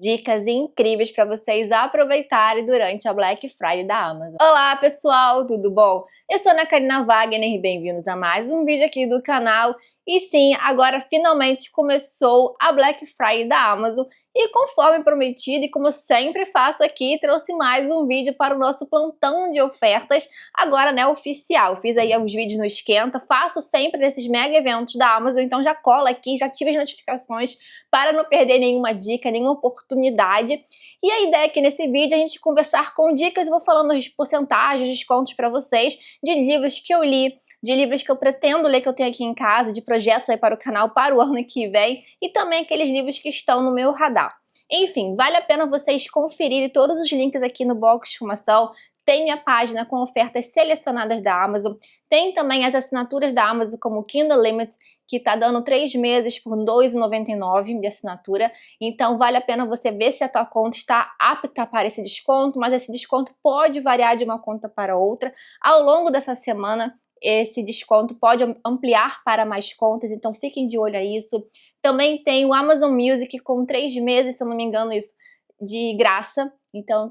Dicas incríveis para vocês aproveitarem durante a Black Friday da Amazon. Olá pessoal, tudo bom? Eu sou Ana Karina Wagner e bem-vindos a mais um vídeo aqui do canal. E sim, agora finalmente começou a Black Friday da Amazon e conforme prometido e como eu sempre faço aqui, trouxe mais um vídeo para o nosso plantão de ofertas, agora né, oficial. Fiz aí os vídeos no Esquenta, faço sempre nesses mega eventos da Amazon, então já cola aqui, já ative as notificações para não perder nenhuma dica, nenhuma oportunidade. E a ideia aqui nesse vídeo é a gente conversar com dicas, eu vou falando as porcentagens, descontos para vocês de livros que eu li, de livros que eu pretendo ler, que eu tenho aqui em casa, de projetos aí para o canal para o ano que vem e também aqueles livros que estão no meu radar. Enfim, vale a pena vocês conferirem todos os links aqui no box de informação. Tem minha página com ofertas selecionadas da Amazon. Tem também as assinaturas da Amazon como Kindle Unlimited, que está dando 3 meses por R$ 2,99 de assinatura. Então vale a pena você ver se a tua conta está apta para esse desconto, mas esse desconto pode variar de uma conta para outra. Ao longo dessa semana, esse desconto pode ampliar para mais contas, então fiquem de olho a isso. Também tem o Amazon Music com 3 meses, se eu não me engano, isso de graça. Então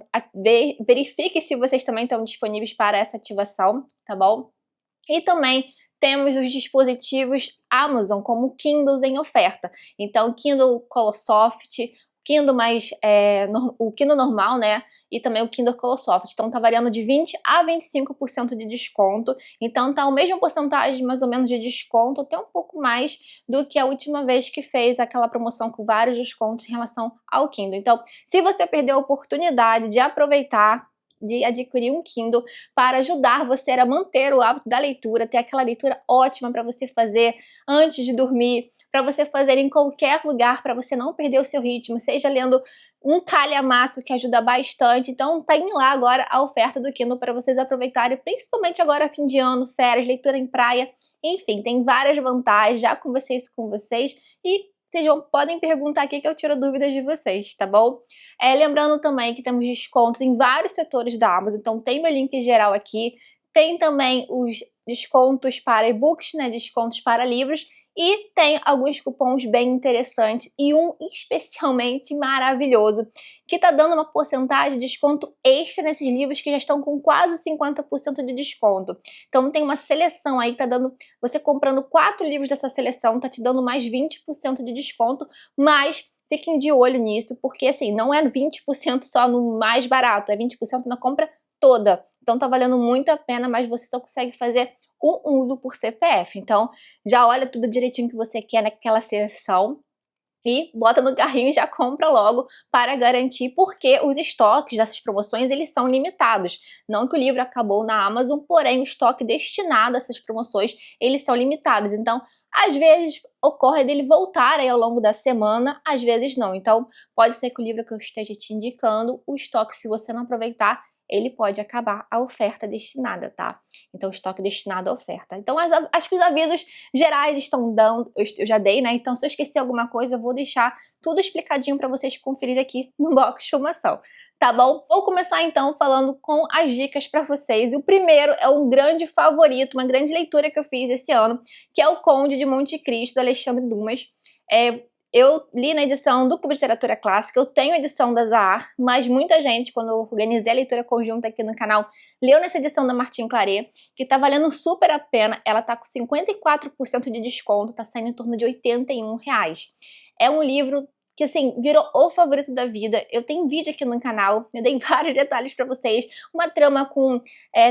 verifique se vocês também estão disponíveis para essa ativação, tá bom? E também temos os dispositivos Amazon como Kindles em oferta. Então, Kindle Colorsoft, Kindle o Kindle normal, né? E também o Kindle Colorsoft. Então, tá variando de 20% a 25% de desconto. Então, tá a mesma porcentagem, mais ou menos, de desconto, até um pouco mais do que a última vez que fez aquela promoção com vários descontos em relação ao Kindle. Então, se você perdeu a oportunidade de aproveitar, de adquirir um Kindle para ajudar você a manter o hábito da leitura, ter aquela leitura ótima para você fazer antes de dormir, para você fazer em qualquer lugar, para você não perder o seu ritmo, seja lendo um calhamaço que ajuda bastante. Então tem lá agora a oferta do Kindle para vocês aproveitarem, principalmente agora fim de ano, férias, leitura em praia, enfim, tem várias vantagens, já conversei isso com vocês e vocês podem perguntar aqui que eu tiro dúvidas de vocês, tá bom? Lembrando também que temos descontos em vários setores da Amazon, então tem meu link geral aqui, tem também os descontos para e-books, né, descontos para livros, e tem alguns cupons bem interessantes e um especialmente maravilhoso, que tá dando uma porcentagem de desconto extra nesses livros que já estão com quase 50% de desconto. Então tem uma seleção aí que tá dando, você comprando 4 livros dessa seleção, tá te dando mais 20% de desconto, mas fiquem de olho nisso, porque assim, não é 20% só no mais barato, é 20% na compra toda. Então tá valendo muito a pena, mas você só consegue fazer um uso por CPF. Então já olha tudo direitinho que você quer naquela seção e bota no carrinho e já compra logo para garantir, porque os estoques dessas promoções eles são limitados. Não que o livro acabou na Amazon, porém o estoque destinado a essas promoções eles são limitados. Então às vezes ocorre dele voltar aí ao longo da semana, às vezes não. Então pode ser que o livro que eu esteja te indicando, o estoque, se você não aproveitar, ele pode acabar a oferta destinada, tá? Então, estoque destinado à oferta. Então, acho que os avisos gerais estão dando, eu já dei, né? Então, se eu esquecer alguma coisa, eu vou deixar tudo explicadinho para vocês conferirem aqui no box de informação, tá bom? Vou começar, então, falando com as dicas para vocês. E o primeiro é um grande favorito, uma grande leitura que eu fiz esse ano, que é O Conde de Monte Cristo, do Alexandre Dumas. Eu li na edição do Clube de Literatura Clássica, eu tenho a edição da Zahar, mas muita gente, quando eu organizei a leitura conjunta aqui no canal, leu nessa edição da Martin Claret, que tá valendo super a pena. Ela tá com 54% de desconto, tá saindo em torno de R$81. É um livro que, assim, virou o favorito da vida. Eu tenho vídeo aqui no canal, eu dei vários detalhes pra vocês. Uma trama com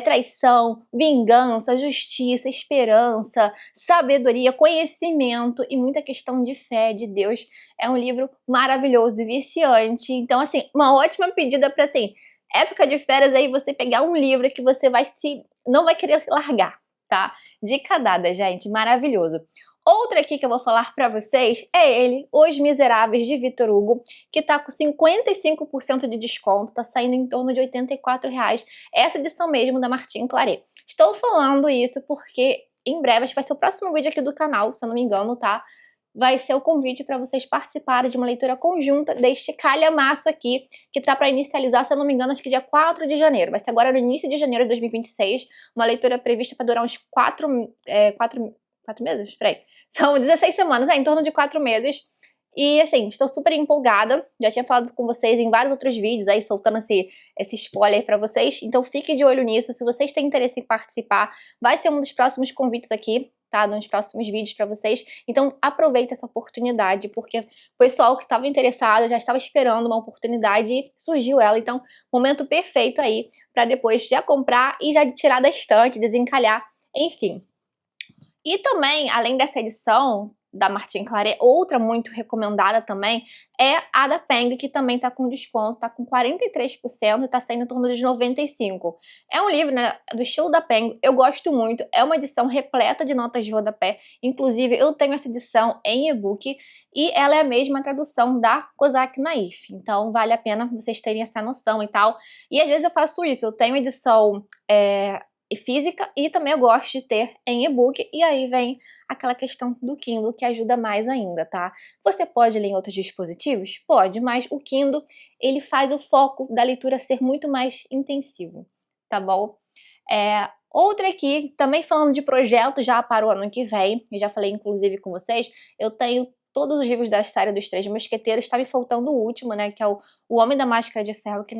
traição, vingança, justiça, esperança, sabedoria, conhecimento e muita questão de fé, de Deus. É um livro maravilhoso e viciante. Então, assim, uma ótima pedida pra, assim, época de férias aí, você pegar um livro que você não vai querer largar, tá? Dica dada, gente, maravilhoso. Outra aqui que eu vou falar pra vocês é ele, Os Miseráveis, de Victor Hugo, que tá com 55% de desconto, tá saindo em torno de R$84. Essa edição mesmo da Martin Claret. Estou falando isso porque em breve, acho que vai ser o próximo vídeo aqui do canal, se eu não me engano, tá? Vai ser o convite para vocês participarem de uma leitura conjunta deste calhamaço aqui, que tá para inicializar, se eu não me engano, acho que dia 4 de janeiro. Vai ser agora no início de janeiro de 2026, uma leitura prevista para durar uns 4 meses? Peraí. São 16 semanas, em torno de 4 meses. E assim, estou super empolgada, já tinha falado com vocês em vários outros vídeos aí, soltando esse spoiler pra vocês, então fique de olho nisso. Se vocês têm interesse em participar, vai ser um dos próximos convites aqui, tá? Nos próximos vídeos pra vocês. Então aproveita essa oportunidade, porque o pessoal que estava interessado já estava esperando uma oportunidade e surgiu ela. Então, momento perfeito aí pra depois já comprar e já tirar da estante, desencalhar, enfim. E também, além dessa edição da Martin Claret, outra muito recomendada também é a da Penguin, que também tá com desconto, tá com 43% e tá saindo em torno de 95. É um livro, né, do estilo da Penguin, eu gosto muito, é uma edição repleta de notas de rodapé, inclusive eu tenho essa edição em e-book e ela é a mesma tradução da Kozak Naif, então vale a pena vocês terem essa noção e tal. E às vezes eu faço isso, eu tenho edição física e também eu gosto de ter em e-book, e aí vem aquela questão do Kindle que ajuda mais ainda, tá? Você pode ler em outros dispositivos? Pode, mas o Kindle, ele faz o foco da leitura ser muito mais intensivo, tá bom? Outra aqui, também falando de projeto já para o ano que vem, eu já falei inclusive com vocês, eu tenho todos os livros da série dos Três Mosqueteiros, tá me faltando o último, né, que é o Homem da Máscara de Ferro, que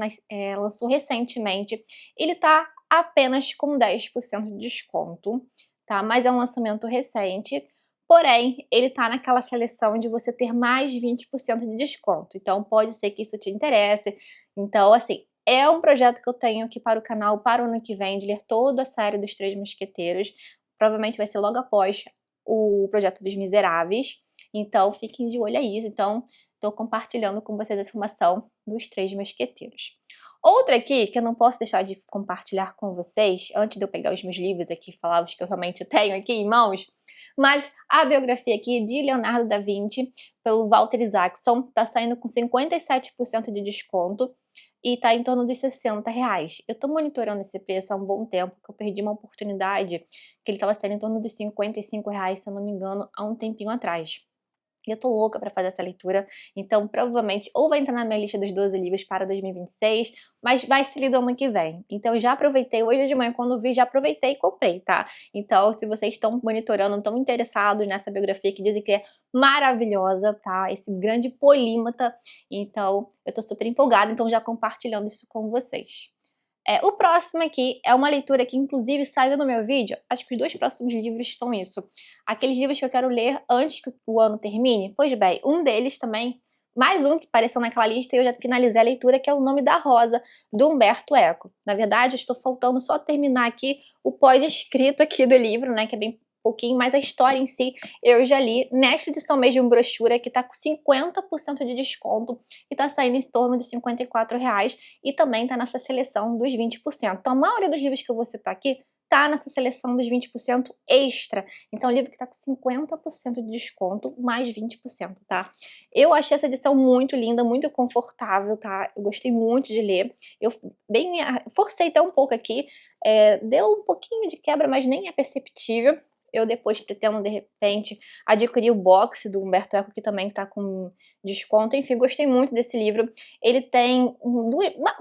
lançou recentemente. Ele tá apenas com 10% de desconto, tá? Mas é um lançamento recente, porém, ele tá naquela seleção de você ter mais 20% de desconto, então pode ser que isso te interesse. Então, assim, é um projeto que eu tenho aqui para o canal para o ano que vem, de ler toda a série dos Três Mosqueteiros, provavelmente vai ser logo após o projeto dos Miseráveis, então fiquem de olho a isso. Então, estou compartilhando com vocês a informação dos Três Mosqueteiros. Outra aqui, que eu não posso deixar de compartilhar com vocês, antes de eu pegar os meus livros aqui e falar os que eu realmente tenho aqui em mãos, mas a biografia aqui de Leonardo da Vinci, pelo Walter Isaacson, tá saindo com 57% de desconto e tá em torno dos R$60. Eu tô monitorando esse preço há um bom tempo, porque eu perdi uma oportunidade que ele tava saindo em torno dos R$55, se eu não me engano, há um tempinho atrás. E eu tô louca pra fazer essa leitura, então provavelmente ou vai entrar na minha lista dos 12 livros para 2026, mas vai ser lido ano que vem. Então eu já aproveitei, hoje de manhã quando vi, já aproveitei e comprei, tá? Então se vocês estão monitorando, estão interessados nessa biografia que dizem que é maravilhosa, tá? Esse grande polímata, então eu tô super empolgada, então já compartilhando isso com vocês. O próximo aqui é uma leitura que inclusive saiu no meu vídeo, acho que os 2 próximos livros são isso. Aqueles livros que eu quero ler antes que o ano termine, pois bem, um deles também, mais um que apareceu naquela lista e eu já finalizei a leitura, que é O Nome da Rosa, do Umberto Eco. Na verdade, estou faltando só terminar aqui o pós-escrito aqui do livro, né, que é bem pouquinho, mas a história em si eu já li nesta edição mesmo brochura, que tá com 50% de desconto e tá saindo em torno de R$54 e também tá nessa seleção dos 20%. Então a maioria dos livros que eu vou citar aqui tá nessa seleção dos 20% extra. Então, o livro que tá com 50% de desconto, mais 20%, tá? Eu achei essa edição muito linda, muito confortável, tá? Eu gostei muito de ler. Eu forcei até um pouco aqui, deu um pouquinho de quebra, mas nem é perceptível. Eu depois pretendo, de repente, adquirir o box do Umberto Eco, que também tá com desconto. Enfim, gostei muito desse livro. Ele tem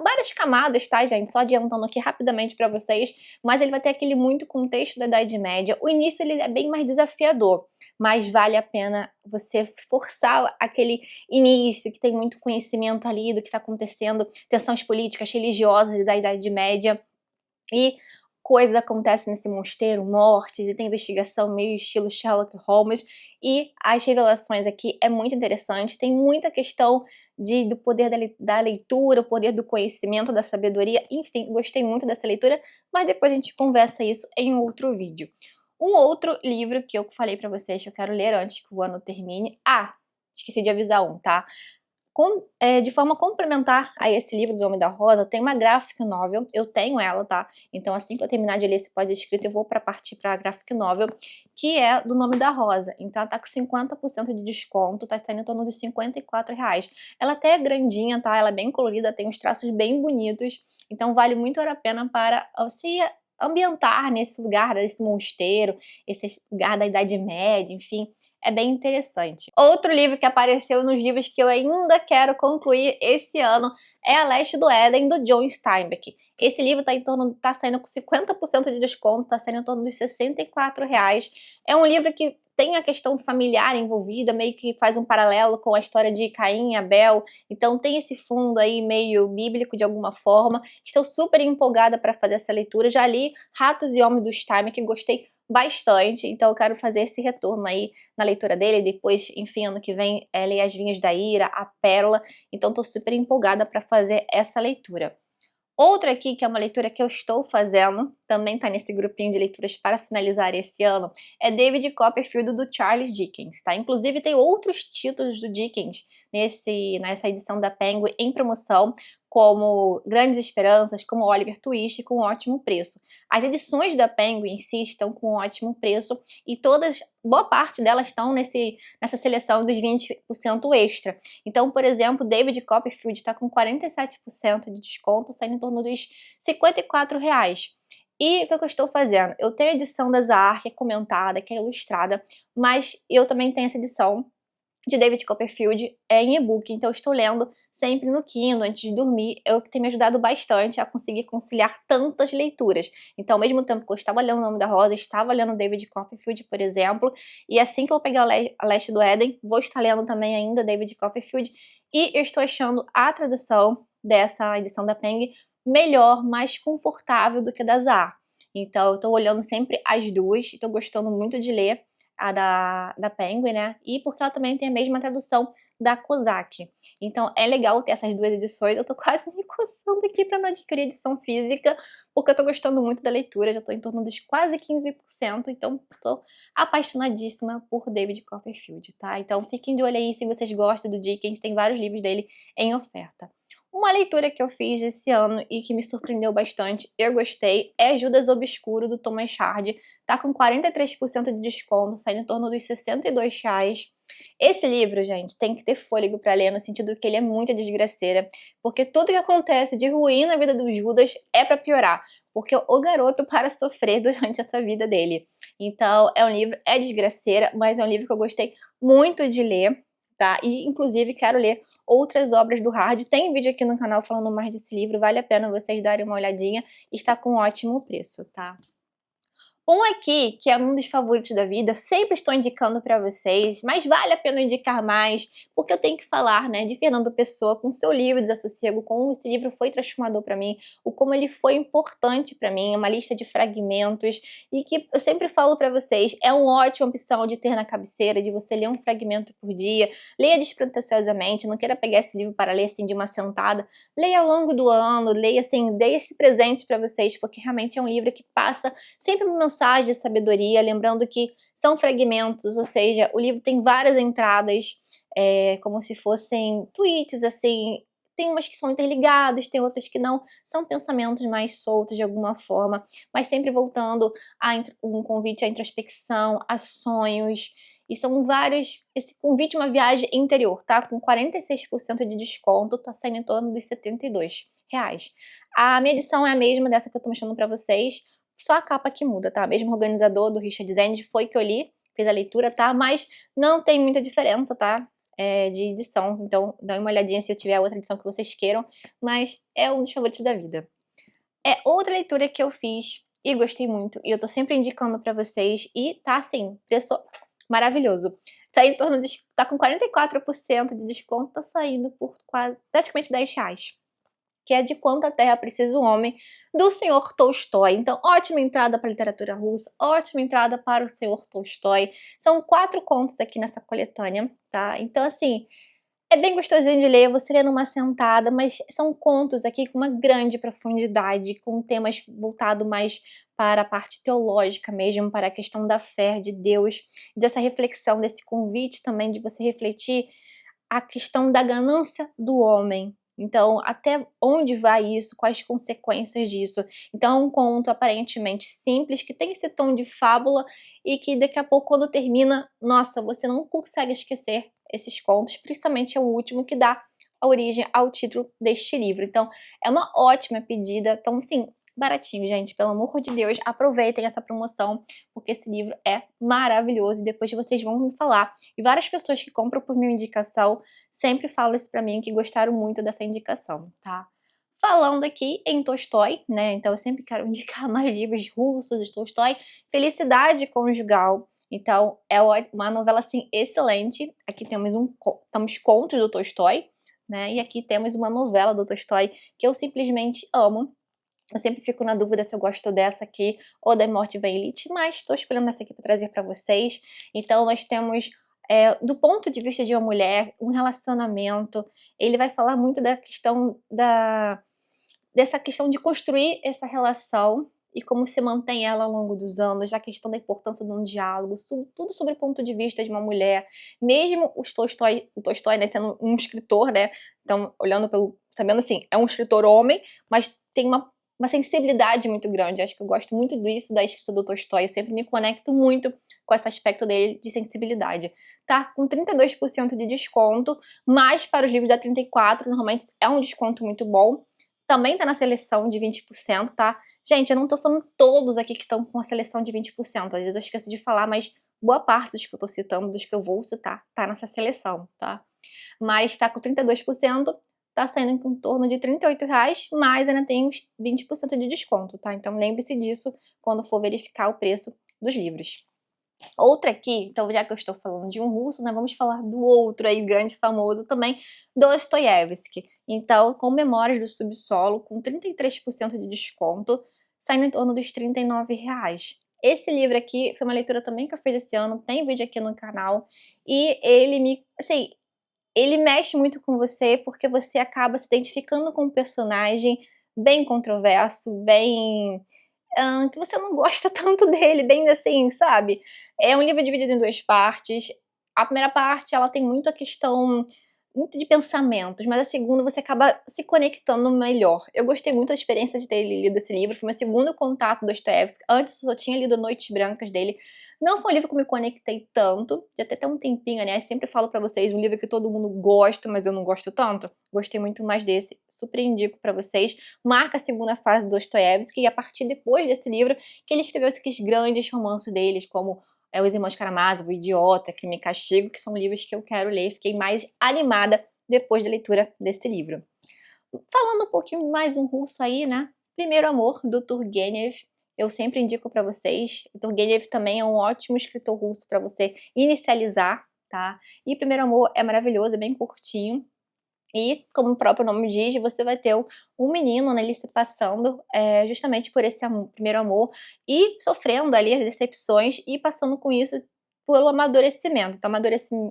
várias camadas, tá, gente? Só adiantando aqui rapidamente pra vocês. Mas ele vai ter aquele muito contexto da Idade Média. O início ele é bem mais desafiador, mas vale a pena você forçar aquele início, que tem muito conhecimento ali do que tá acontecendo, tensões políticas, religiosas da Idade Média. E coisas acontecem nesse mosteiro, mortes, e tem investigação meio estilo Sherlock Holmes, e as revelações aqui é muito interessante, tem muita questão do poder da leitura, o poder do conhecimento, da sabedoria, enfim, gostei muito dessa leitura, mas depois a gente conversa isso em outro vídeo. Um outro livro que eu falei pra vocês que eu quero ler antes que o ano termine, esqueci de avisar tá? De forma complementar a esse livro do Nome da Rosa, tem uma graphic novel, eu tenho ela, tá? Então assim que eu terminar de ler esse pós-escrito, eu vou partir pra graphic novel, que é do Nome da Rosa. Então ela tá com 50% de desconto, tá saindo em torno dos R$54. Ela até é grandinha, tá? Ela é bem colorida, tem uns traços bem bonitos, então vale muito a pena para se ambientar nesse lugar desse mosteiro, esse lugar da Idade Média, enfim, é bem interessante. Outro livro que apareceu nos livros que eu ainda quero concluir esse ano é A Leste do Éden, do John Steinbeck. Esse livro tá saindo com 50% de desconto, tá saindo em torno dos R$64. É um livro que tem a questão familiar envolvida, meio que faz um paralelo com a história de Caim e Abel, então tem esse fundo aí meio bíblico de alguma forma. Estou super empolgada para fazer essa leitura, já li Ratos e Homens do Time, que gostei bastante, então eu quero fazer esse retorno aí na leitura dele, depois, enfim, ano que vem, ler As Vinhas da Ira, A Pérola, então estou super empolgada para fazer essa leitura. Outra aqui, que é uma leitura que eu estou fazendo, também está nesse grupinho de leituras para finalizar esse ano, é David Copperfield, do Charles Dickens, tá? Inclusive tem outros títulos do Dickens nessa edição da Penguin em promoção, como Grandes Esperanças, como Oliver Twist, com ótimo preço. As edições da Penguin em si estão com ótimo preço e boa parte delas estão nessa seleção dos 20% extra. Então, por exemplo, David Copperfield está com 47% de desconto, saindo em torno dos R$54. E o que eu estou fazendo? Eu tenho a edição da Zahar, que é comentada, que é ilustrada, mas eu também tenho essa edição de David Copperfield em e-book, então eu estou lendo sempre no Kindle antes de dormir, é o que tem me ajudado bastante a conseguir conciliar tantas leituras. Então, ao mesmo tempo que eu estava lendo O Nome da Rosa, estava lendo David Copperfield, por exemplo, e assim que eu pegar a Leste do Éden, vou estar lendo também ainda David Copperfield, e eu estou achando a tradução dessa edição da Penguin melhor, mais confortável do que a da Zahar. Então, eu estou olhando sempre as duas, estou gostando muito de ler a da Penguin, né? E porque ela também tem a mesma tradução da Kozak. Então é legal ter essas duas edições. Eu tô quase me coçando aqui para não adquirir edição física, porque eu tô gostando muito da leitura, já tô em torno dos quase 15%, então tô apaixonadíssima por David Copperfield, tá? Então fiquem de olho aí se vocês gostam do Dickens, tem vários livros dele em oferta. Uma leitura que eu fiz esse ano e que me surpreendeu bastante, eu gostei, é Judas Obscuro, do Thomas Hardy. Tá com 43% de desconto, saindo em torno dos R$62. Esse livro, gente, tem que ter fôlego para ler, no sentido que ele é muita desgraceira, porque tudo que acontece de ruim na vida do Judas é para piorar, porque o garoto para sofrer durante essa vida dele. Então, é um livro, é desgraceira, mas é um livro que eu gostei muito de ler, tá? E, inclusive, quero ler outras obras do Hardy. Tem vídeo aqui no canal falando mais desse livro, vale a pena vocês darem uma olhadinha, está com um ótimo preço, tá? Um aqui, que é um dos favoritos da vida, sempre estou indicando para vocês, mas vale a pena indicar mais, porque eu tenho que falar, né, de Fernando Pessoa, com seu livro Desassossego, como esse livro foi transformador para mim, o como ele foi importante para mim, uma lista de fragmentos, e que eu sempre falo para vocês, é uma ótima opção de ter na cabeceira, de você ler um fragmento por dia, leia despretensiosamente, não queira pegar esse livro para ler assim de uma sentada, leia ao longo do ano, leia assim, dê esse presente para vocês, porque realmente é um livro que passa sempre uma mensagem de sabedoria, lembrando que são fragmentos, ou seja, o livro tem várias entradas, como se fossem tweets, assim, tem umas que são interligadas, tem outras que não, são pensamentos mais soltos de alguma forma, mas sempre voltando a um convite à introspecção, a sonhos, e são vários, esse convite a uma viagem interior, tá? Com 46% de desconto, tá saindo em torno dos R$72. A minha edição é a mesma dessa que eu tô mostrando pra vocês, só a capa que muda, tá? Mesmo organizador do Richard Zendes foi que eu li, fiz a leitura, tá? Mas não tem muita diferença, tá? De edição, então dá uma olhadinha se eu tiver outra edição que vocês queiram, mas é um dos favoritos da vida. É outra leitura que eu fiz e gostei muito, e eu tô sempre indicando pra vocês, e tá assim, preço maravilhoso. Tá em torno de, tá com 44% de desconto, tá saindo por quase, praticamente R$10. Que é De Quanta Terra Precisa o Homem, do senhor Tolstói. Então, ótima entrada para a literatura russa, ótima entrada para o senhor Tolstói. São 4 contos aqui nessa coletânea, tá? Então, assim, é bem gostosinho de ler, você lê numa sentada, mas são contos aqui com uma grande profundidade, com temas voltados mais para a parte teológica mesmo, para a questão da fé, de Deus, dessa reflexão, desse convite também de você refletir a questão da ganância do homem. Então, até onde vai isso? Quais as consequências disso? Então, é um conto aparentemente simples, que tem esse tom de fábula e que daqui a pouco, quando termina, nossa, você não consegue esquecer esses contos, principalmente é o último que dá a origem ao título deste livro. Então, é uma ótima pedida. Então, assim, baratinho, gente, pelo amor de Deus, aproveitem essa promoção, porque esse livro é maravilhoso e depois vocês vão me falar. E várias pessoas que compram por minha indicação sempre falam isso pra mim, que gostaram muito dessa indicação, tá? Falando aqui em Tolstói, né, então eu sempre quero indicar mais livros russos de Tolstói. Felicidade Conjugal Então, é uma novela, assim, excelente. Aqui temos contos do Tolstói, né, e aqui temos uma novela do Tolstói que eu simplesmente amo. Eu sempre fico na dúvida se eu gosto dessa aqui ou da Morte Vem Elite, mas estou escolhendo essa aqui para trazer para vocês. Então, nós temos, do ponto de vista de uma mulher, um relacionamento. Ele vai falar muito da questão dessa questão de construir essa relação e como se mantém ela ao longo dos anos, a questão da importância de um diálogo, tudo sobre o ponto de vista de uma mulher. Mesmo o Tolstói, né, sendo um escritor, né, então sabendo assim, é um escritor homem, mas tem uma sensibilidade muito grande. Acho que eu gosto muito disso da escrita do Tolstói, eu sempre me conecto muito com esse aspecto dele de sensibilidade. Tá com 32% de desconto, mas para os livros da 34, normalmente é um desconto muito bom. Também tá na seleção de 20%, tá? Gente, eu não tô falando todos aqui que estão com a seleção de 20%, às vezes eu esqueço de falar, mas boa parte dos que eu tô citando, dos que eu vou citar, tá nessa seleção, tá? Mas tá com 32%, tá saindo em torno de R$ 38, mas ainda tem uns 20% de desconto, tá? Então lembre-se disso quando for verificar o preço dos livros. Outra aqui, então já que eu estou falando de um russo, né, vamos falar do outro aí, grande, famoso também, Dostoiévski. Então, com Memórias do Subsolo, com 33% de desconto, saindo em torno dos R$ 39. Esse livro aqui foi uma leitura também que eu fiz esse ano, tem vídeo aqui no canal, e ele mexe muito com você, porque você acaba se identificando com um personagem bem controverso, bem que você não gosta tanto dele, bem assim, sabe? É um livro dividido em 2 partes. A primeira parte, ela tem muito a questão muito de pensamentos, mas a segunda você acaba se conectando melhor. Eu gostei muito da experiência de ter lido esse livro, foi meu segundo contato do Dostoiévski. Antes eu só tinha lido Noites Brancas dele. Não foi um livro que eu me conectei tanto, já tem até um tempinho, aliás, sempre falo pra vocês, um livro que todo mundo gosta, mas eu não gosto tanto. Gostei muito mais desse, super indico pra vocês. Marca a segunda fase do Dostoiévski, e a partir depois desse livro que ele escreveu esses grandes romances deles, como Os Irmãos Karamazov, O Idiota, Crime e Castigo, que são livros que eu quero ler. Fiquei mais animada depois da leitura desse livro. Falando um pouquinho mais um russo aí, né? Primeiro Amor, do Turgenev. Eu sempre indico para vocês. O Turgenev também é um ótimo escritor russo para você inicializar, tá? E Primeiro Amor é maravilhoso, é bem curtinho. E, como o próprio nome diz, você vai ter um menino, né, ele se passando justamente por esse primeiro amor e sofrendo ali as decepções e passando com isso pelo amadurecimento. Então,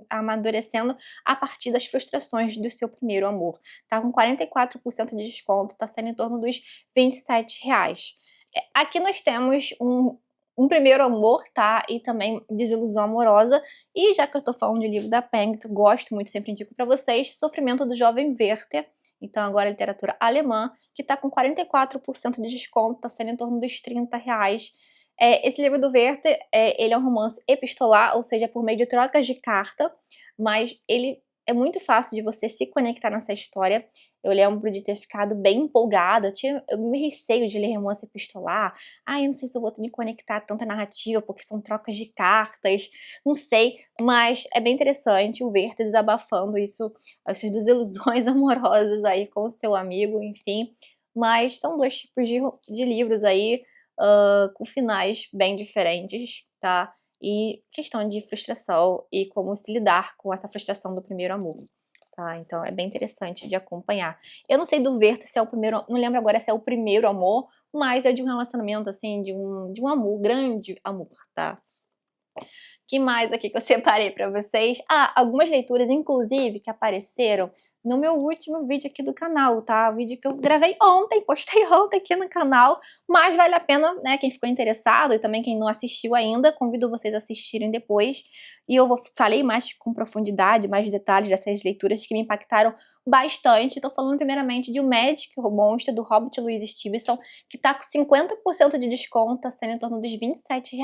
amadurecendo a partir das frustrações do seu primeiro amor. Tá com 44% de desconto, tá saindo em torno dos R$ 27. Aqui nós temos um primeiro amor, tá? E também desilusão amorosa. E já que eu tô falando de livro da Penguin, que eu gosto muito, sempre indico pra vocês, Sofrimento do Jovem Werther. Então agora literatura alemã, que tá com 44% de desconto, tá saindo em torno dos R$ 30. Esse livro do Werther, ele é um romance epistolar, ou seja, por meio de trocas de carta, mas ele é muito fácil de você se conectar nessa história. Eu lembro de ter ficado bem empolgada, eu me receio de ler romance epistolar. Eu não sei se eu vou me conectar tanto à narrativa, porque são trocas de cartas, não sei, mas é bem interessante o Werther desabafando isso, essas desilusões amorosas aí com o seu amigo, enfim. Mas são dois tipos de livros aí, com finais bem diferentes, tá? E questão de frustração e como se lidar com essa frustração do primeiro amor, tá? Então é bem interessante de acompanhar. Eu não sei do Werther se é o primeiro, não lembro agora se é o primeiro amor, mas é de um relacionamento, assim, de um amor, grande amor, tá? Que mais aqui que eu separei pra vocês? Algumas leituras, inclusive, que apareceram no meu último vídeo aqui do canal, tá? O vídeo que eu gravei ontem, postei ontem aqui no canal, mas vale a pena, né, quem ficou interessado e também quem não assistiu ainda, convido vocês a assistirem depois. E eu falei mais com profundidade, mais detalhes dessas leituras que me impactaram bastante. Tô falando primeiramente de O Magic, o Monstro, do Robert Louis Stevenson, que tá com 50% de desconto, tá sendo em torno dos R$ 27.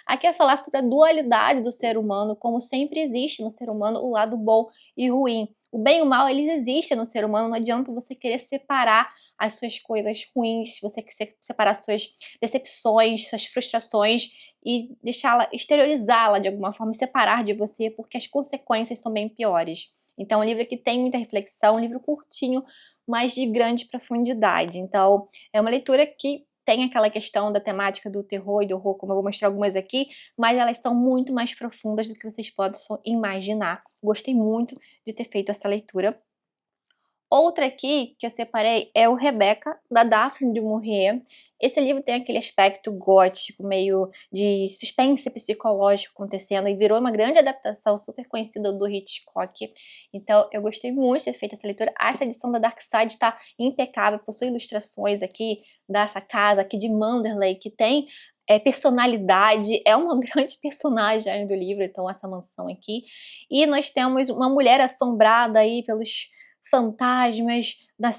Aqui é falar sobre a dualidade do ser humano, como sempre existe no ser humano o lado bom e ruim. O bem e o mal, eles existem no ser humano, não adianta você querer separar as suas coisas ruins, você querer separar suas decepções, suas frustrações e exteriorizá-la de alguma forma, separar de você, porque as consequências são bem piores. Então, é um livro que tem muita reflexão, um livro curtinho, mas de grande profundidade. Então, é uma leitura que tem aquela questão da temática do terror e do horror, como eu vou mostrar algumas aqui, mas elas são muito mais profundas do que vocês possam imaginar. Gostei muito de ter feito essa leitura. Outra aqui que eu separei é o Rebecca, da Daphne du Maurier. Esse livro tem aquele aspecto gótico, meio de suspense psicológico acontecendo, e virou uma grande adaptação super conhecida do Hitchcock. Então eu gostei muito de ter feito essa leitura. Essa edição da Dark Side está impecável, possui ilustrações aqui dessa casa aqui de Manderley, que tem personalidade, é uma grande personagem do livro, então essa mansão aqui. E nós temos uma mulher assombrada aí pelos fantasmas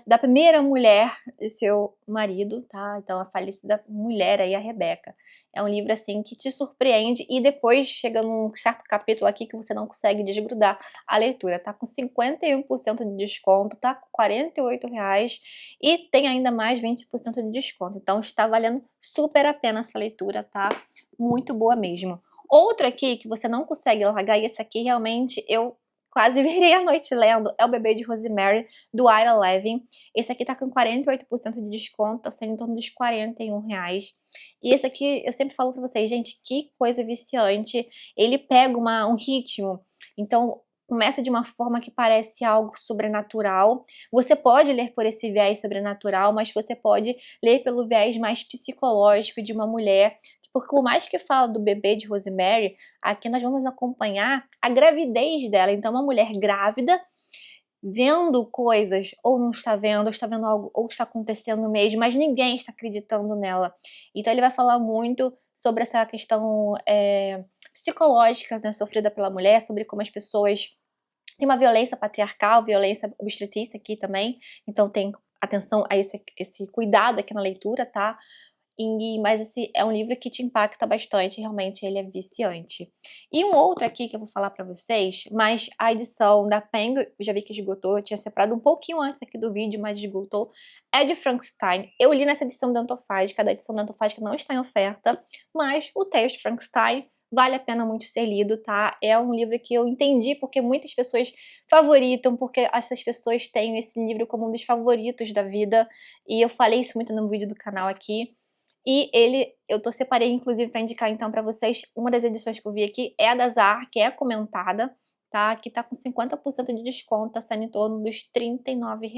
da primeira mulher de seu marido, tá? Então a falecida mulher aí, a Rebecca. É um livro assim que te surpreende e depois chega num certo capítulo aqui que você não consegue desgrudar a leitura. Tá com 51% de desconto, tá com R$ 48 e tem ainda mais 20% de desconto. Então está valendo super a pena essa leitura, tá? Muito boa mesmo. Outro aqui que você não consegue largar, e esse aqui realmente eu quase virei a noite lendo, é o Bebê de Rosemary, do Ira Levin. Esse aqui tá com 48% de desconto, tá sendo em torno dos R$ 41. E esse aqui, eu sempre falo pra vocês, gente, que coisa viciante. Ele pega um ritmo, então começa de uma forma que parece algo sobrenatural. Você pode ler por esse viés sobrenatural, mas você pode ler pelo viés mais psicológico de uma mulher. Porque por mais que fala do bebê de Rosemary, aqui nós vamos acompanhar a gravidez dela. Então, uma mulher grávida vendo coisas, ou não está vendo, ou está vendo algo, ou está acontecendo mesmo, mas ninguém está acreditando nela. Então, ele vai falar muito sobre essa questão psicológica, né, sofrida pela mulher, sobre como as pessoas têm uma violência patriarcal, violência obstetrícia aqui também. Então, tem atenção a esse cuidado aqui na leitura, tá? Mas esse é um livro que te impacta bastante, realmente ele é viciante. E um outro aqui que eu vou falar pra vocês, mas a edição da Penguin, eu já vi que esgotou, eu tinha separado um pouquinho antes aqui do vídeo, mas esgotou, é de Frankenstein. Eu li nessa edição dentofágica, da edição dentofágica não está em oferta, mas o Tales de Frankenstein vale a pena muito ser lido, tá? É um livro que eu entendi porque muitas pessoas favoritam, porque essas pessoas têm esse livro como um dos favoritos da vida, e eu falei isso muito no vídeo do canal aqui. E separei inclusive para indicar então para vocês, uma das edições que eu vi aqui é a da Zar, que é comentada, tá? Que tá com 50% de desconto, tá saindo em torno dos R$ 39.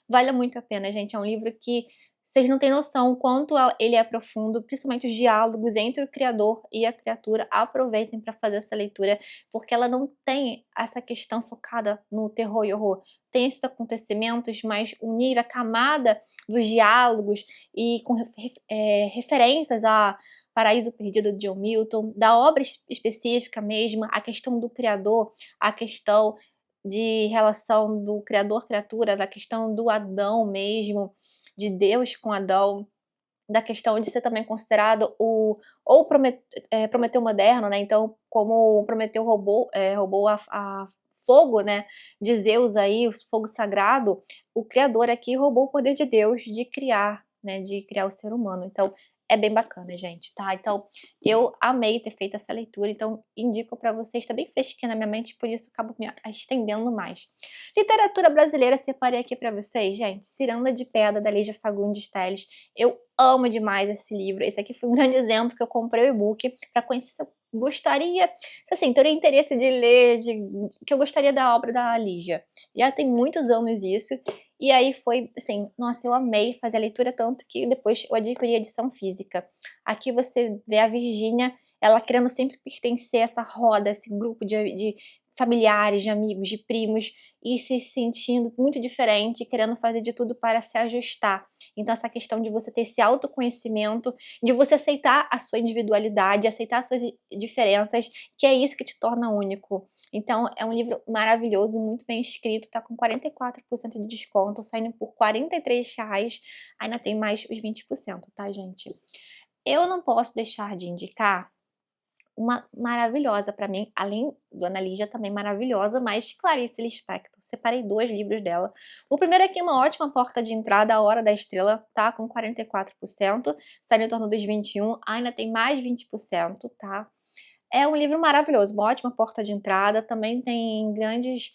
Vale muito a pena, gente, é um livro que vocês não têm noção o quanto ele é profundo, principalmente os diálogos entre o criador e a criatura. Aproveitem para fazer essa leitura, porque ela não tem essa questão focada no terror e horror. Tem esses acontecimentos, mas unir a camada dos diálogos e com referências a Paraíso Perdido de John Milton, da obra específica mesmo, a questão do criador, a questão de relação do criador-criatura, da questão do Adão mesmo, de Deus com Adão, da questão de ser também considerado Prometeu moderno, né? Então, como Prometeu roubou a fogo, né, de Zeus aí, o fogo sagrado, o criador aqui roubou o poder de Deus de criar, né, de criar o ser humano. Então, é bem bacana, gente, tá? Então, eu amei ter feito essa leitura, então indico pra vocês, tá bem fresquinha na minha mente, por isso acabo me estendendo mais. Literatura brasileira, separei aqui pra vocês, gente, Ciranda de Pedra, da Lígia Fagundes Telles. Eu amo demais esse livro, esse aqui foi um grande exemplo que eu comprei o e-book pra conhecer se eu gostaria, se assim, teria interesse de ler, que eu gostaria da obra da Lígia. Já tem muitos anos isso, e aí foi assim, nossa, eu amei fazer a leitura, tanto que depois eu adquiri a edição física. Aqui você vê a Virgínia, ela querendo sempre pertencer a essa roda, esse grupo de familiares, de amigos, de primos, e se sentindo muito diferente, querendo fazer de tudo para se ajustar. Então essa questão de você ter esse autoconhecimento, de você aceitar a sua individualidade, aceitar as suas diferenças, que é isso que te torna único. Então é um livro maravilhoso, muito bem escrito, tá com 44% de desconto, saindo por R$ 43, ainda tem mais os 20%, tá, gente? Eu não posso deixar de indicar uma maravilhosa pra mim, além do Ana Lígia, também maravilhosa, mas Clarice Lispector. Separei 2 livros dela. O primeiro aqui é uma ótima porta de entrada, A Hora da Estrela, tá com 44%, saindo em torno dos 21%, ainda tem mais 20%, tá? É um livro maravilhoso, uma ótima porta de entrada, também tem grandes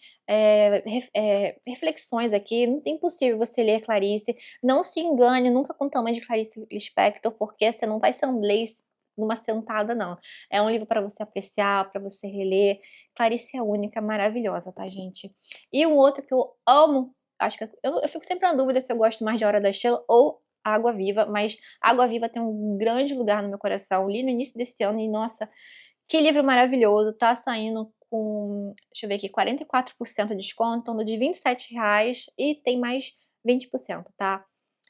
reflexões aqui, não é impossível você ler Clarice, não se engane nunca com o tamanho de Clarice Lispector, porque você não vai ser ler numa sentada não. É um livro para você apreciar, para você reler. Clarice é única, maravilhosa, tá, gente? E um outro que eu amo, acho que eu fico sempre na dúvida se eu gosto mais de A Hora da Estrela ou Água Viva, mas Água Viva tem um grande lugar no meu coração. Li no início desse ano e, nossa, que livro maravilhoso. Tá saindo com, deixa eu ver aqui, 44% de desconto, em torno de R$ 27 e tem mais 20%, tá?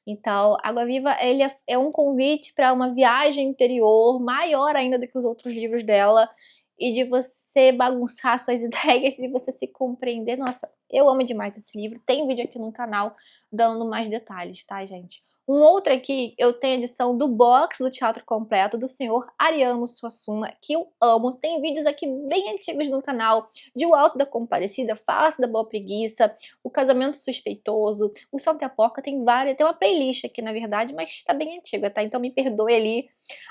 Então, Água Viva, ele é um convite para uma viagem interior maior ainda do que os outros livros dela e de você bagunçar suas ideias e você se compreender. Nossa, eu amo demais esse livro. Tem vídeo aqui no canal dando mais detalhes, tá, gente? Um outro aqui, eu tenho a edição do box do Teatro Completo do senhor Ariano Suassuna, que eu amo. Tem vídeos aqui bem antigos no canal, de O Alto da Compadecida, Face da Boa Preguiça, O Casamento Suspeitoso, O Santa Porca, tem uma playlist aqui na verdade, mas tá bem antiga, tá? Então me perdoe ali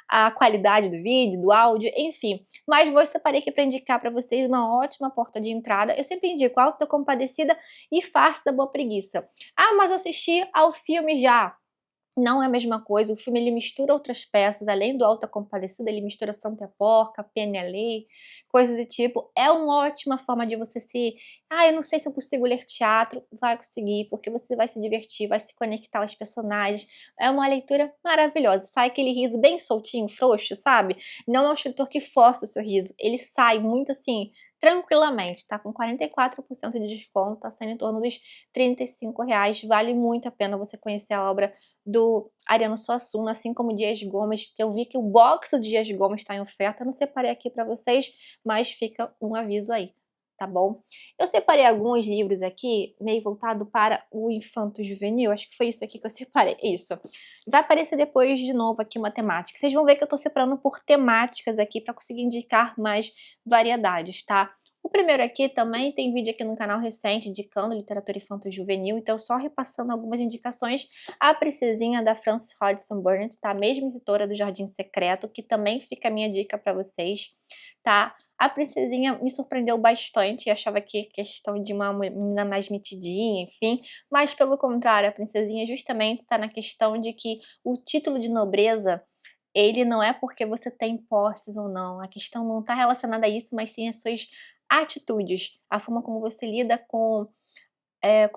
a qualidade do vídeo, do áudio, enfim. Mas vou separar aqui para indicar para vocês uma ótima porta de entrada. Eu sempre indico Alto da Compadecida e Face da Boa Preguiça. Ah, mas assisti ao filme já. Não é a mesma coisa, o filme ele mistura outras peças, além do Auto da Compadecida, ele mistura Santa Porca, PNLA, coisas do tipo. É uma ótima forma de você se... Ah, eu não sei se eu consigo ler teatro. Vai conseguir, porque você vai se divertir, vai se conectar aos personagens. É uma leitura maravilhosa. Sai aquele riso bem soltinho, frouxo, sabe? Não é um escritor que força o seu riso. Ele sai muito assim, tranquilamente, tá com 44% de desconto, tá saindo em torno dos R$ 35. Vale muito a pena você conhecer a obra do Ariano Suassuna, assim como o Dias Gomes, que eu vi que o box do Dias Gomes está em oferta. Eu não separei aqui para vocês, mas fica um aviso aí, tá bom? Eu separei alguns livros aqui, meio voltado para o infanto-juvenil, acho que foi isso aqui que eu separei, isso. Vai aparecer depois de novo aqui uma temática. Vocês vão ver que eu tô separando por temáticas aqui para conseguir indicar mais variedades, tá? O primeiro aqui também tem vídeo aqui no canal recente indicando literatura infanto-juvenil, então só repassando algumas indicações. A Princesinha da Frances Hodgson Burnett, tá? A mesma editora do Jardim Secreto, que também fica a minha dica para vocês, tá? A Princesinha me surpreendeu bastante, achava que questão de uma menina mais metidinha, enfim, mas pelo contrário, a Princesinha justamente tá na questão de que o título de nobreza ele não é porque você tem posses ou não, a questão não está relacionada a isso, mas sim às suas atitudes, a forma como você lida com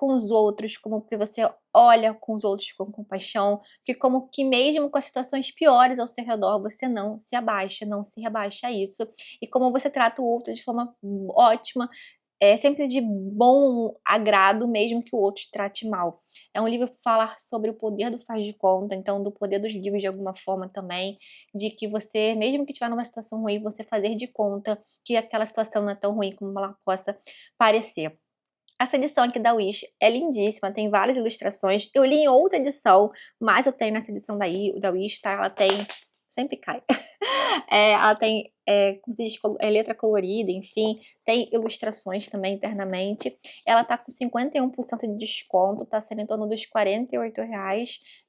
os outros, como que você olha com os outros com compaixão, que como que mesmo com as situações piores ao seu redor, você não se abaixa, não se rebaixa a isso, e como você trata o outro de forma ótima, sempre de bom agrado, mesmo que o outro te trate mal. É um livro que fala sobre o poder do faz de conta, então do poder dos livros de alguma forma também, de que você, mesmo que estiver numa situação ruim, você fazer de conta que aquela situação não é tão ruim como ela possa parecer. Essa edição aqui da Wish é lindíssima, tem várias ilustrações. Eu li em outra edição, mas eu tenho nessa edição da Wish, tá? Ela tem... sempre cai. Ela tem, como se diz, letra colorida, enfim, tem ilustrações também internamente. Ela tá com 51% de desconto, tá sendo em torno dos R$ 48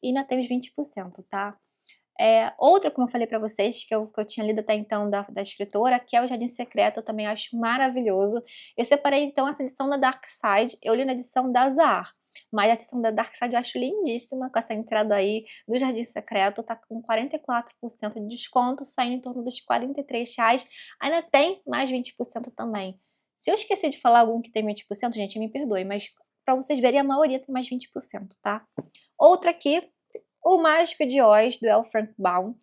e ainda tem os 20%, tá? Outra, como eu falei pra vocês, que eu tinha lido até então da escritora, que é o Jardim Secreto, eu também acho maravilhoso. Eu separei então essa edição da Dark Side, eu li na edição da Zahar, mas a edição da Dark Side eu acho lindíssima, com essa entrada aí do Jardim Secreto, tá com 44% de desconto, saindo em torno dos R$ 43, ainda tem mais 20% também. Se eu esqueci de falar algum que tem 20%, gente, me perdoe, mas pra vocês verem, a maioria tem mais 20%, tá? Outra aqui, o Mágico de Oz, do L. Frank Baum.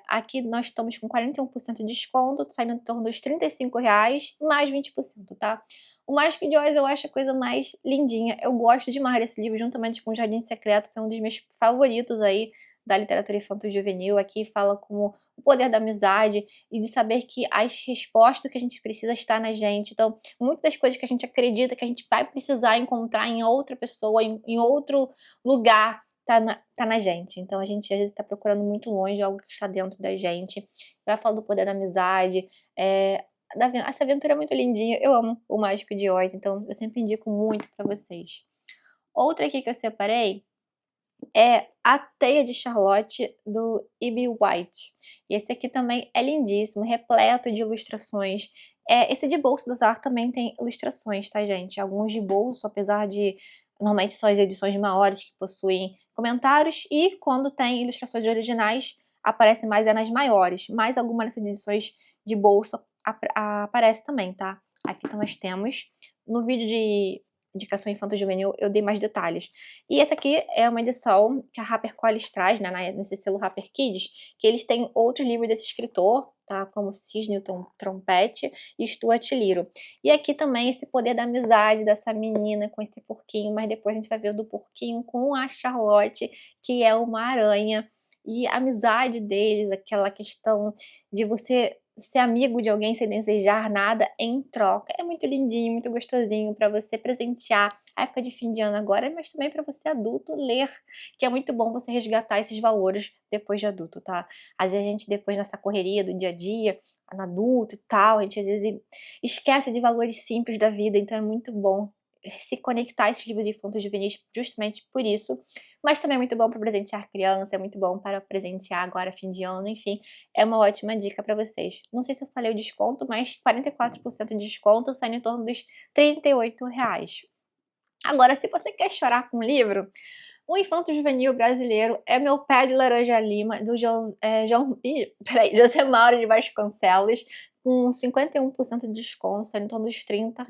Aqui nós estamos com 41% de desconto, saindo em torno dos R$ 35, mais 20%, tá? O Mágico de Oz eu acho a coisa mais lindinha. Eu gosto demais desse livro, juntamente com o Jardim Secreto, são um dos meus favoritos aí da literatura infanto-juvenil. Aqui fala como o poder da amizade e de saber que as respostas que a gente precisa está na gente. Então, muitas das coisas que a gente acredita que a gente vai precisar encontrar em outra pessoa, em outro lugar, tá na gente. Então a gente às vezes tá procurando muito longe algo que está dentro da gente. Vai falar do poder da amizade. Essa aventura é muito lindinha. Eu amo o Mágico de Oz, então eu sempre indico muito pra vocês. Outra aqui que eu separei é A Teia de Charlotte, do E.B. White. E esse aqui também é lindíssimo, repleto de ilustrações. Esse de bolso da Zara também tem ilustrações, tá, gente? Alguns de bolso, apesar de normalmente são as edições maiores que possuem comentários, e quando tem ilustrações originais, aparece mais nas maiores. Mas algumas dessas edições de bolso aparece também, tá? Aqui então nós temos. No vídeo de indicação infanto-juvenil eu dei mais detalhes. E essa aqui é uma edição que a HarperCollins traz, né, nesse selo Harper Kids, que eles têm outros livros desse escritor, tá, como Cisne, o Trompete e Stuart Little. E aqui também esse poder da amizade dessa menina com esse porquinho, mas depois a gente vai ver o do porquinho com a Charlotte, que é uma aranha. E a amizade deles, aquela questão de você ser amigo de alguém sem desejar nada em troca. É muito lindinho, muito gostosinho para você presentear a época de fim de ano agora, mas também para você adulto ler, que é muito bom você resgatar esses valores depois de adulto, tá? Às vezes a gente depois nessa correria do dia a dia, no adulto e tal, a gente às vezes esquece de valores simples da vida, então é muito bom se conectar a esses livros infantos juvenis justamente por isso, mas também é muito bom para presentear criança, é muito bom para presentear agora fim de ano, enfim, é uma ótima dica para vocês. Não sei se eu falei o desconto, mas 44% de desconto, saindo em torno dos R$ 38. Agora, se você quer chorar com um livro, o Infanto Juvenil Brasileiro é Meu Pé de Laranja Lima, do José Mauro de Vasconcelos, com 51% de desconto, saindo em torno dos R$ 30.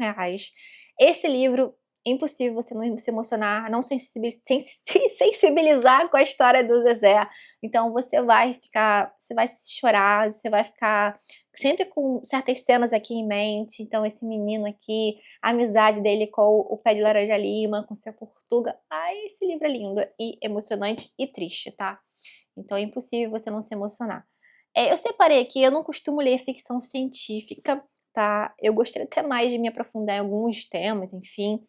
Esse livro, impossível você não se emocionar, não sensibilizar com a história do Zezé. Então você vai chorar, você vai ficar sempre com certas cenas aqui em mente. Então esse menino aqui, a amizade dele com o Pé de Laranja Lima, com seu Portuga. Ai, esse livro é lindo e emocionante e triste, tá? Então é impossível você não se emocionar. Eu separei aqui, eu não costumo ler ficção científica, tá? Eu gostaria até mais de me aprofundar em alguns temas, enfim.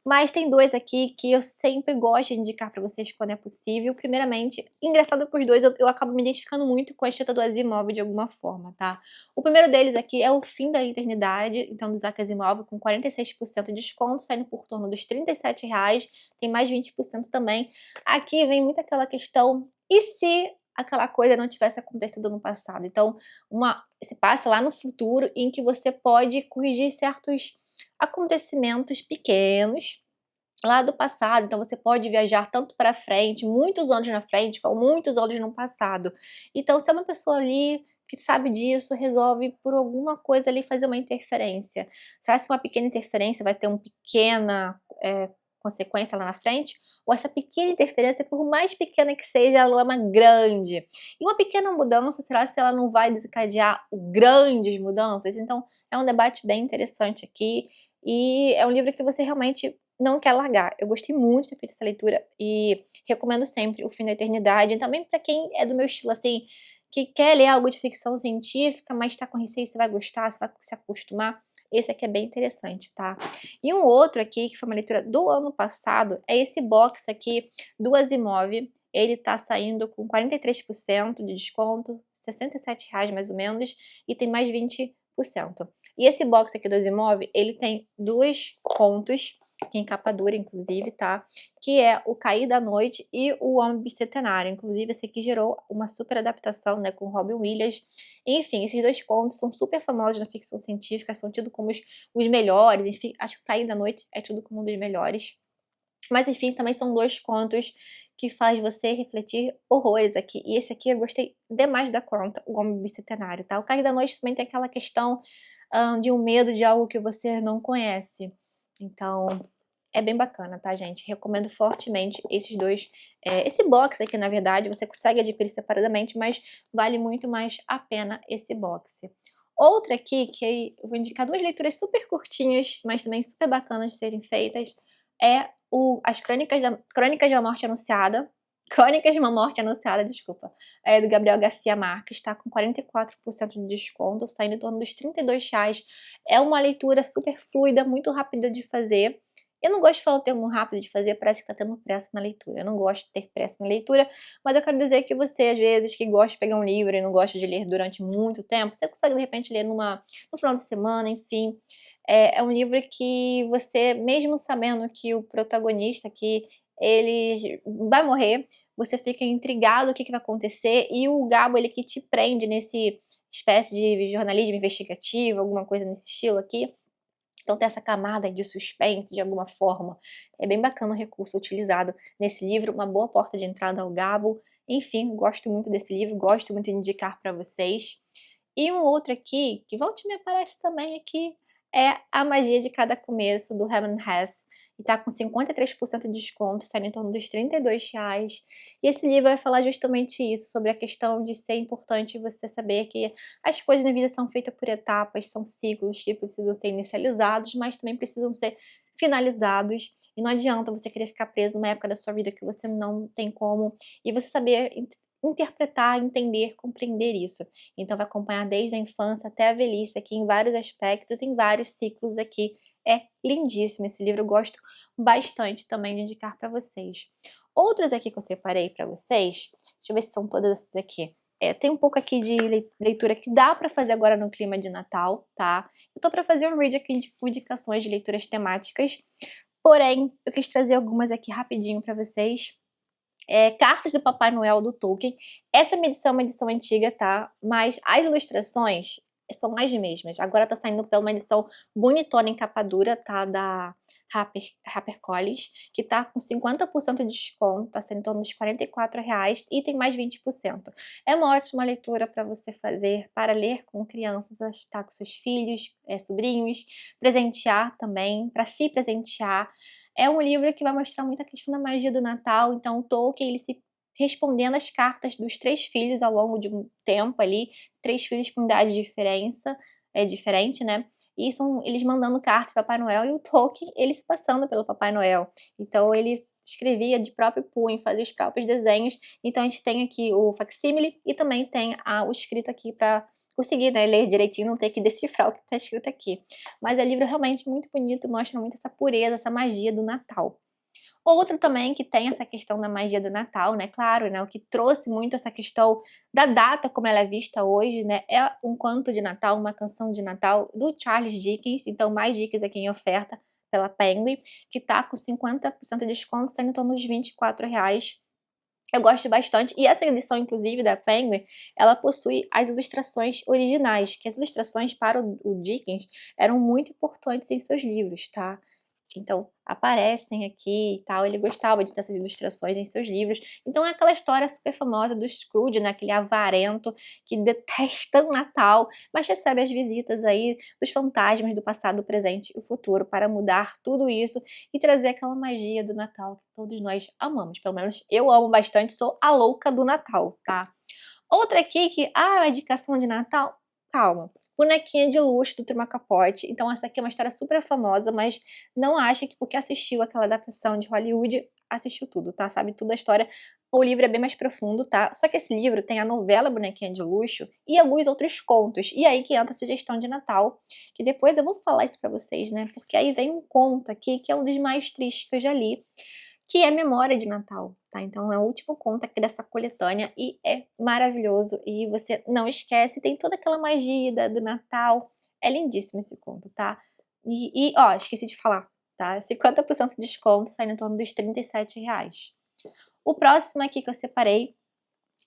Mas tem dois aqui que eu sempre gosto de indicar pra vocês quando é possível. Primeiramente, engraçado que os dois eu acabo me identificando muito com a escrita do Asimov de alguma forma, tá? O primeiro deles aqui é O Fim da Eternidade, então do Isaac Asimov, com 46% de desconto, saindo por torno dos R$ 37, tem mais 20% também. Aqui vem muito aquela questão, e se aquela coisa não tivesse acontecido no passado? Então, se passa lá no futuro em que você pode corrigir certos acontecimentos pequenos lá do passado, então você pode viajar tanto para frente, muitos anos na frente, como muitos anos no passado. Então, se é uma pessoa ali que sabe disso, resolve por alguma coisa ali fazer uma interferência. Será que uma pequena interferência vai ter uma pequena consequência lá na frente? Ou essa pequena interferência, por mais pequena que seja, ela é uma grande? E uma pequena mudança, será se ela não vai desencadear grandes mudanças? Então, é um debate bem interessante aqui. E é um livro que você realmente não quer largar. Eu gostei muito de ter feito essa leitura e recomendo sempre O Fim da Eternidade. E também para quem é do meu estilo, assim, que quer ler algo de ficção científica, mas tá com receio se vai gostar, se vai se acostumar. Esse aqui é bem interessante, tá? E um outro aqui, que foi uma leitura do ano passado, é esse box aqui do Asimov. Ele tá saindo com 43% de desconto, R$ 67 mais ou menos, e tem mais 20%. E esse box aqui do Asimov, ele tem dois contos, que em capa dura, inclusive, tá? Que é O Cair da Noite e O Homem Bicentenário. Inclusive, esse aqui gerou uma super adaptação, né, com Robin Williams. Enfim, esses dois contos são super famosos na ficção científica, são tidos como os melhores. Enfim, acho que O Cair da Noite é tido como um dos melhores. Mas, enfim, também são dois contos que faz você refletir horrores aqui. E esse aqui eu gostei demais da conta, O Homem Bicentenário, tá? O Cair da Noite também tem aquela questão de um medo de algo que você não conhece. Então, é bem bacana, tá, gente? Recomendo fortemente esses dois. Esse box aqui, na verdade, você consegue adquirir separadamente, mas vale muito mais a pena esse box. Outra aqui, que eu vou indicar duas leituras super curtinhas, mas também super bacanas de serem feitas, é as Crônicas de uma Morte Anunciada. Crônicas de uma Morte Anunciada, desculpa. É do Gabriel Garcia Marques, tá com 44% de desconto, saindo em torno dos R$ 32. É uma leitura super fluida, muito rápida de fazer. Eu não gosto de falar o termo rápido de fazer, parece que tá tendo pressa na leitura. Eu não gosto de ter pressa na leitura, mas eu quero dizer que você, às vezes, que gosta de pegar um livro e não gosta de ler durante muito tempo, você consegue, de repente, ler no final de semana, enfim. É um livro que você, mesmo sabendo que o protagonista aqui ele vai morrer, você fica intrigado o que vai acontecer, e o Gabo, ele que te prende nesse espécie de jornalismo investigativo, alguma coisa nesse estilo aqui. Então tem essa camada de suspense de alguma forma. É bem bacana o recurso utilizado nesse livro, uma boa porta de entrada ao Gabo. Enfim, gosto muito desse livro, gosto muito de indicar para vocês. E um outro aqui, que volta e me aparece também aqui, é A Magia de Cada Começo, do Herman Hesse. E tá com 53% de desconto, sai em torno dos R$ 32. E esse livro vai falar justamente isso, sobre a questão de ser importante você saber que as coisas na vida são feitas por etapas, são ciclos que precisam ser inicializados, mas também precisam ser finalizados. E não adianta você querer ficar preso numa época da sua vida que você não tem como, e você saber interpretar, entender, compreender isso. Então vai acompanhar desde a infância até a velhice aqui em vários aspectos, em vários ciclos aqui. É lindíssimo esse livro, eu gosto bastante também de indicar para vocês. Outros aqui que eu separei para vocês, deixa eu ver se são todas essas aqui. Tem um pouco aqui de leitura que dá para fazer agora no clima de Natal, tá? Eu tô para fazer um vídeo aqui de indicações de leituras temáticas, porém eu quis trazer algumas aqui rapidinho para vocês. Cartas do Papai Noel do Tolkien. Essa edição é uma edição antiga, tá? Mas as ilustrações são as mesmas. Agora tá saindo pela uma edição bonitona em capa dura, tá? Da HarperCollins, que tá com 50% de desconto, tá sendo em torno dos R$ 44 e tem mais 20%. É uma ótima leitura para você fazer, para ler com crianças, tá? Com seus filhos, sobrinhos, presentear também, para se presentear. É um livro que vai mostrar muita questão da magia do Natal, então o Tolkien, ele se respondendo as cartas dos 3 filhos ao longo de um tempo ali, 3 filhos com idade diferente, né, e são eles mandando cartas para Papai Noel e o Tolkien, ele se passando pelo Papai Noel. Então ele escrevia de próprio punho, fazia os próprios desenhos, então a gente tem aqui o facsímile e também tem o escrito aqui para conseguir, né, ler direitinho, não ter que decifrar o que está escrito aqui. Mas é um livro realmente muito bonito, mostra muito essa pureza, essa magia do Natal. Outro também que tem essa questão da magia do Natal, né, claro, né, o que trouxe muito essa questão da data como ela é vista hoje, né, é um conto de Natal, uma canção de Natal do Charles Dickens, então mais dicas aqui em oferta pela Penguin, que tá com 50% de desconto, saindo em torno dos R$ 24. Eu gosto bastante, e essa edição, inclusive, da Penguin, ela possui as ilustrações originais, que as ilustrações para o Dickens eram muito importantes em seus livros, tá? Então, aparecem aqui e tal, ele gostava de ter essas ilustrações em seus livros. Então é aquela história super famosa do Scrooge, né, aquele avarento que detesta o Natal, mas recebe as visitas aí dos fantasmas do passado, do presente e o futuro para mudar tudo isso e trazer aquela magia do Natal que todos nós amamos. Pelo menos eu amo bastante, sou a louca do Natal, tá? Outra aqui que, uma indicação de Natal? Calma. Bonequinha de Luxo, do Truman Capote. Então essa aqui é uma história super famosa, mas não acha que porque assistiu aquela adaptação de Hollywood, assistiu tudo, tá? Sabe tudo a história. O livro é bem mais profundo, tá? Só que esse livro tem a novela Bonequinha de Luxo e alguns outros contos. E aí que entra a sugestão de Natal, que depois eu vou falar isso pra vocês, né? Porque aí vem um conto aqui que é um dos mais tristes que eu já li, que é Memória de Natal, tá? Então é o último conto aqui dessa coletânea e é maravilhoso e você não esquece, tem toda aquela magia do Natal. É lindíssimo esse conto, tá? Ó, esqueci de falar, tá? 50% de desconto, saindo em torno dos R$ 37. O próximo aqui que eu separei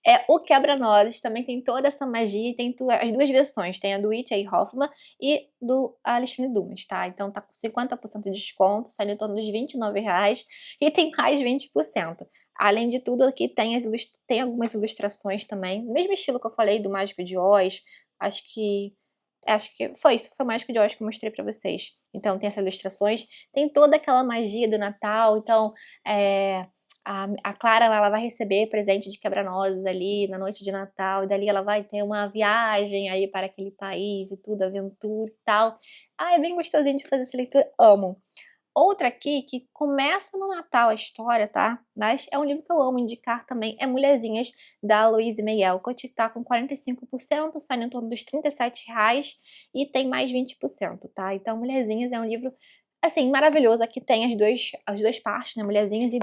é o Quebra-Nozes, também tem toda essa magia e tem as duas versões, tem a do Whitney Hoffman e do Alexandre Dumas, tá? Então tá com 50% de desconto, saindo em torno dos R$ 29 e tem mais 20%. Além de tudo, aqui tem algumas ilustrações também, no mesmo estilo que eu falei do Mágico de Oz, acho que foi isso, foi o Mágico de Oz que eu mostrei pra vocês. Então tem essas ilustrações, tem toda aquela magia do Natal, então a Clara, ela vai receber presente de quebra-nozes ali na noite de Natal, e dali ela vai ter uma viagem aí para aquele país e tudo, aventura e tal. É bem gostosinho de fazer essa leitura, amo. Outra aqui que começa no Natal a história, tá? Mas é um livro que eu amo indicar também, é Mulherzinhas, da Louise May Alcott, tá com 45%, saindo em torno dos R$ 37 e tem mais 20%, tá? Então Mulherzinhas é um livro, assim, maravilhoso, aqui tem as duas partes, né? Mulherzinhas e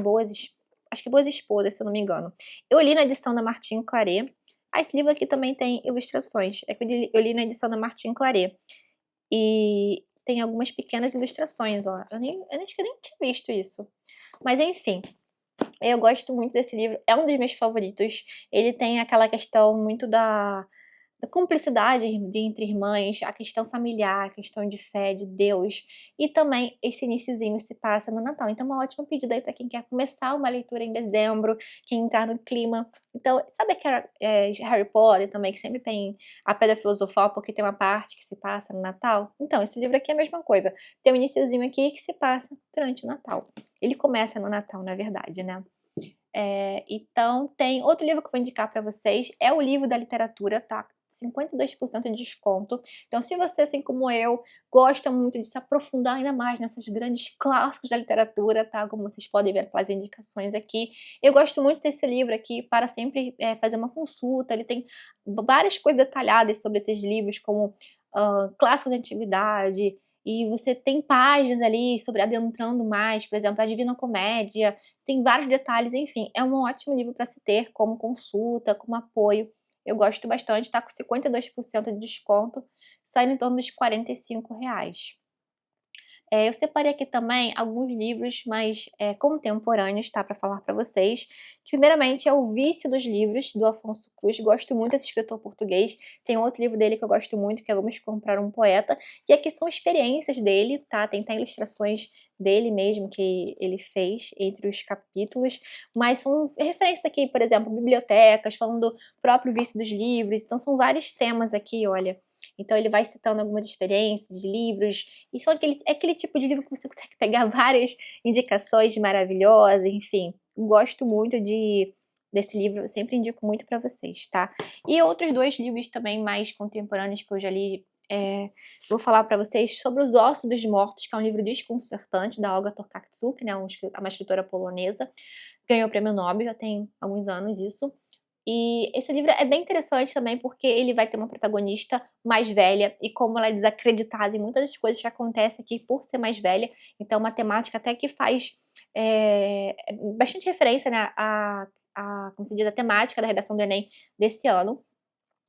acho que Boas Esposas, se eu não me engano. Eu li na edição da Martine Claret. Esse livro aqui também tem ilustrações. É que eu li na edição da Martine Claret. E tem algumas pequenas ilustrações, ó. Eu acho que eu nem tinha visto isso. Mas enfim. Eu gosto muito desse livro, é um dos meus favoritos. Ele tem aquela questão muito da cumplicidade entre irmãs, a questão familiar, a questão de fé, de Deus, e também esse iniciozinho se passa no Natal. Então, uma ótima pedida aí para quem quer começar uma leitura em dezembro, quem entrar no clima. Então, sabe aquela Harry Potter também, que sempre tem a Pedra Filosofal, porque tem uma parte que se passa no Natal? Então, esse livro aqui é a mesma coisa. Tem um iniciozinho aqui que se passa durante o Natal. Ele começa no Natal, na verdade, né? Então, tem outro livro que eu vou indicar para vocês, é o livro da literatura, tá? 52% de desconto. Então, se você, assim como eu, gosta muito de se aprofundar ainda mais nesses grandes clássicos da literatura, tá? Como vocês podem ver pelas indicações aqui, eu gosto muito desse livro aqui para sempre fazer uma consulta. Ele tem várias coisas detalhadas sobre esses livros, como clássicos da antiguidade, e você tem páginas ali sobre adentrando mais, por exemplo, a Divina Comédia, tem vários detalhes, enfim, é um ótimo livro para se ter como consulta, como apoio. Eu gosto bastante, tá com 52% de desconto, saindo em torno dos R$ 45. Eu separei aqui também alguns livros mais contemporâneos, tá, para falar para vocês. Que primeiramente é O Vício dos Livros, do Afonso Cruz. Gosto muito desse escritor português. Tem outro livro dele que eu gosto muito, que é Vamos Comprar um Poeta. E aqui são experiências dele, tá? Tem ilustrações dele mesmo que ele fez entre os capítulos. Mas são referências aqui, por exemplo, bibliotecas, falando do próprio vício dos livros. Então são vários temas aqui, olha. Então ele vai citando algumas experiências de livros, e são aquele tipo de livro que você consegue pegar várias indicações maravilhosas, enfim. Gosto muito desse livro, eu sempre indico muito para vocês, tá? E outros dois livros também mais contemporâneos que eu já li, vou falar para vocês sobre Os Ossos dos Mortos, que é um livro desconcertante, da Olga Tokarczuk, né, uma escritora polonesa. Ganhou o prêmio Nobel, já tem alguns anos isso. E esse livro é bem interessante também, porque ele vai ter uma protagonista mais velha, e como ela é desacreditada em muitas das coisas que acontecem aqui por ser mais velha, então uma temática até que faz bastante referência, né, como se diz, a temática da redação do Enem desse ano.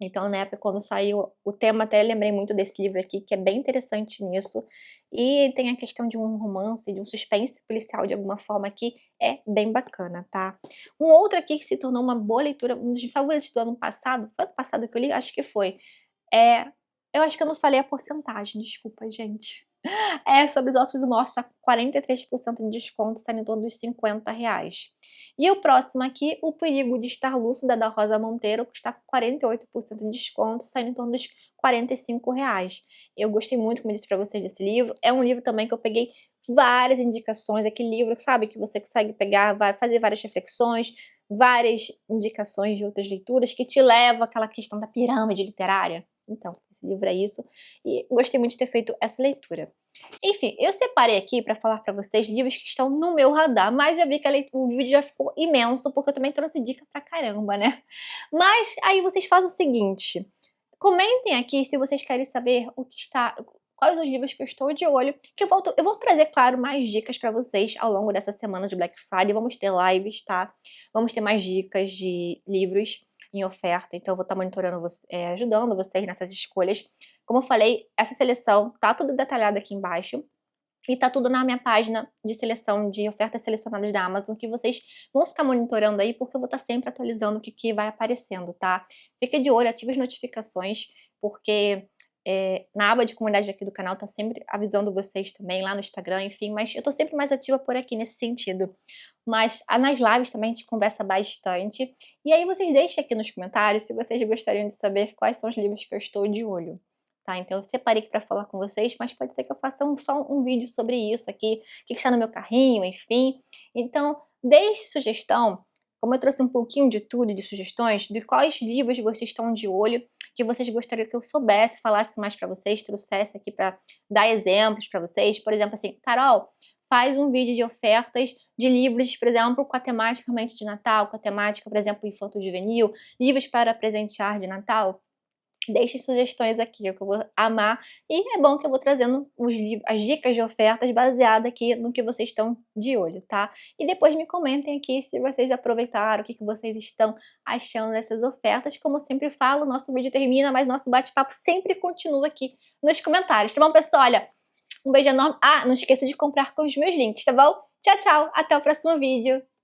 Então, na época, quando saiu o tema, até lembrei muito desse livro aqui, que é bem interessante nisso. E tem a questão de um romance, de um suspense policial, de alguma forma, que é bem bacana, tá? Um outro aqui que se tornou uma boa leitura, um dos favoritos do ano passado, foi ano passado que eu li? Acho que foi. Eu acho que eu não falei a porcentagem, desculpa, gente. É sobre Os Ossos do Mortos, tá com 43% de desconto, saindo em torno dos R$ 50. E o próximo aqui, O Perigo de Estar Lúcida, da Rosa Monteiro, que está com 48% de desconto, saindo em torno dos R$ 45. Eu gostei muito, como eu disse pra vocês, desse livro. É um livro também que eu peguei várias indicações, aquele livro, sabe, que você consegue pegar, fazer várias reflexões, várias indicações de outras leituras, que te levam àquela questão da pirâmide literária. Então, esse livro é isso, e gostei muito de ter feito essa leitura. Enfim, eu separei aqui para falar para vocês livros que estão no meu radar, mas já vi que o vídeo já ficou imenso, porque eu também trouxe dica pra caramba, né? Mas aí vocês fazem o seguinte, comentem aqui se vocês querem saber quais os livros que eu estou de olho, que eu vou trazer, claro, mais dicas para vocês ao longo dessa semana de Black Friday. Vamos ter lives, tá? Vamos ter mais dicas de livros em oferta, então eu vou estar monitorando, ajudando vocês nessas escolhas. Como eu falei, essa seleção tá tudo detalhado aqui embaixo. E tá tudo na minha página de seleção de ofertas selecionadas da Amazon, que vocês vão ficar monitorando aí, porque eu vou estar sempre atualizando o que vai aparecendo, tá? Fica de olho, ative as notificações, porque na aba de comunidade aqui do canal tá sempre avisando vocês também, lá no Instagram, enfim, mas eu tô sempre mais ativa por aqui nesse sentido. Mas nas lives também a gente conversa bastante. E aí vocês deixem aqui nos comentários se vocês gostariam de saber quais são os livros que eu estou de olho. Tá, então eu separei aqui para falar com vocês, mas pode ser que eu faça só um vídeo sobre isso aqui, o que está no meu carrinho, enfim. Então, deixe sugestão, como eu trouxe um pouquinho de tudo, de sugestões, de quais livros vocês estão de olho, que vocês gostariam que eu soubesse, falasse mais para vocês, trouxesse aqui para dar exemplos para vocês. Por exemplo, assim, Carol, faz um vídeo de ofertas de livros, por exemplo, com a temática realmente de Natal, com a temática, por exemplo, infanto-juvenil, livros para presentear de Natal. Deixe sugestões aqui, que eu vou amar. E é bom que eu vou trazendo as dicas de ofertas baseadas aqui no que vocês estão de olho, tá? E depois me comentem aqui se vocês aproveitaram, o que vocês estão achando dessas ofertas. Como eu sempre falo, nosso vídeo termina, mas nosso bate-papo sempre continua aqui nos comentários, tá bom, pessoal? Olha, um beijo enorme. Ah, não esqueça de comprar com os meus links, tá bom? Tchau, tchau. Até o próximo vídeo.